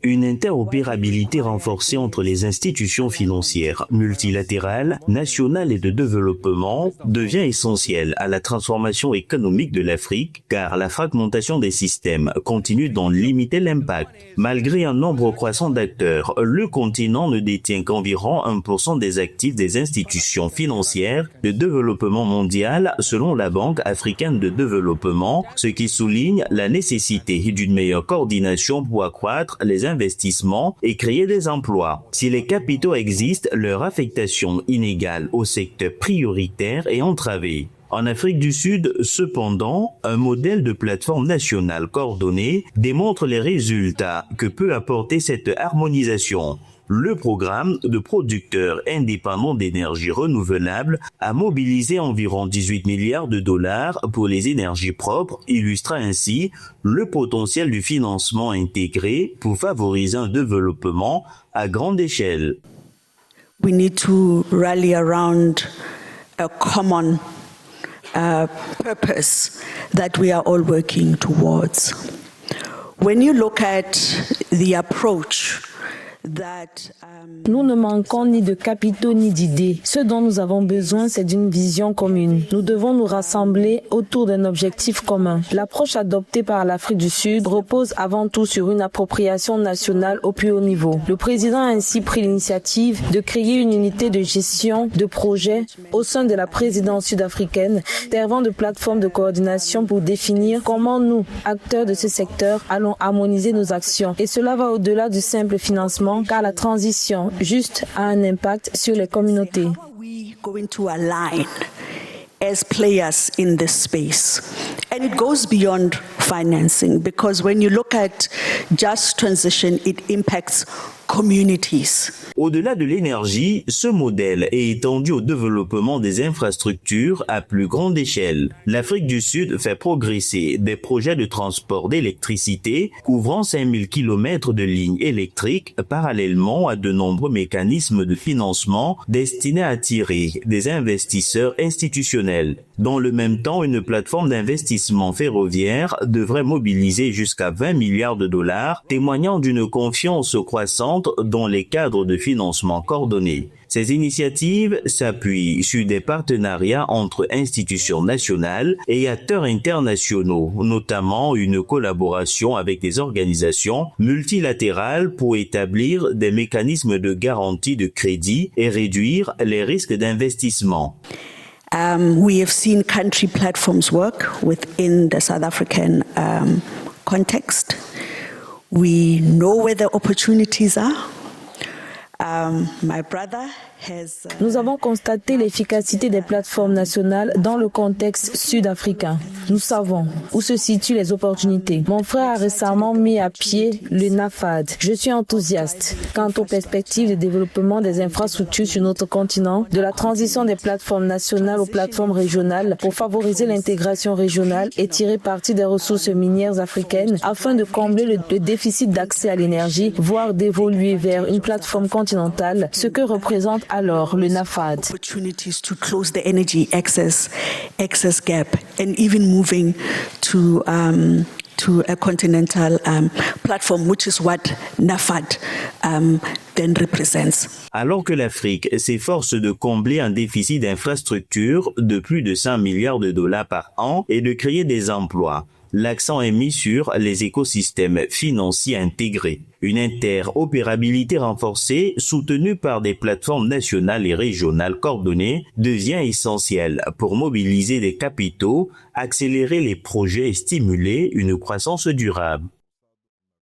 Une interopérabilité renforcée entre les institutions financières multilatérales, nationales et de développement devient essentielle à la transformation économique de l'Afrique, car la fragmentation des systèmes continue d'en limiter l'impact. Malgré un nombre croissant d'acteurs, le continent ne détient qu'environ 1% des actifs des institutions financières de développement mondial selon la Banque africaine de développement, ce qui souligne la nécessité d'une meilleure coordination pour accroître les investissements et créer des emplois. Si les capitaux existent, leur affectation inégale au secteur prioritaire est entravée. En Afrique du Sud, cependant, un modèle de plateforme nationale coordonnée démontre les résultats que peut apporter cette harmonisation. Le programme de producteurs indépendants d'énergie renouvelable a mobilisé environ 18 milliards de dollars pour les énergies propres, illustrant ainsi le potentiel du financement intégré pour favoriser un développement à grande échelle. We need to rally around a common purpose that we are all working towards. When you look at the approach Nous ne manquons ni de capitaux ni d'idées. Ce dont nous avons besoin, c'est d'une vision commune. Nous devons nous rassembler autour d'un objectif commun. L'approche adoptée par l'Afrique du Sud repose avant tout sur une appropriation nationale au plus haut niveau. Le président a ainsi pris l'initiative de créer une unité de gestion de projet au sein de la présidence sud-africaine, servant de plateforme de coordination pour définir comment nous, acteurs de ce secteur, allons harmoniser nos actions. Et cela va au-delà du simple financement, car la transition juste a un impact sur les communautés. As players in this space. And it goes beyond financing, because when you look at just transition, it impacts communities. Au-delà de l'énergie, ce modèle est étendu au développement des infrastructures à plus grande échelle. L'Afrique du Sud fait progresser des projets de transport d'électricité couvrant 5000 km de lignes électriques parallèlement à de nombreux mécanismes de financement destinés à attirer des investisseurs institutionnels. Dans le même temps, une plateforme d'investissement ferroviaire devrait mobiliser jusqu'à 20 milliards de dollars, témoignant d'une confiance croissante dans les cadres de financement coordonnés. Ces initiatives s'appuient sur des partenariats entre institutions nationales et acteurs internationaux, notamment une collaboration avec des organisations multilatérales pour établir des mécanismes de garantie de crédit et réduire les risques d'investissement. We have seen country platforms work within the South African context. We know where the opportunities are. My brother has, Nous avons constaté l'efficacité des plateformes nationales dans le contexte sud-africain. Nous savons où se situent les opportunités. Mon frère a récemment mis à pied le NAFAD. Je suis enthousiaste quant aux perspectives de développement des infrastructures sur notre continent, de la transition des plateformes nationales aux plateformes régionales pour favoriser l'intégration régionale et tirer parti des ressources minières africaines afin de combler le déficit d'accès à l'énergie, voire d'évoluer vers une plateforme continentale, ce que représente alors le NAFAD. Opportunities to close the energy access gap, and even moving to a continental platform, which is what NAFAD then represents. Alors que l'Afrique s'efforce de combler un déficit d'infrastructures de plus de 100 milliards de dollars par an et de créer des emplois, l'accent est mis sur les écosystèmes financiers intégrés. Une interopérabilité renforcée, soutenue par des plateformes nationales et régionales coordonnées, devient essentielle pour mobiliser des capitaux, accélérer les projets et stimuler une croissance durable.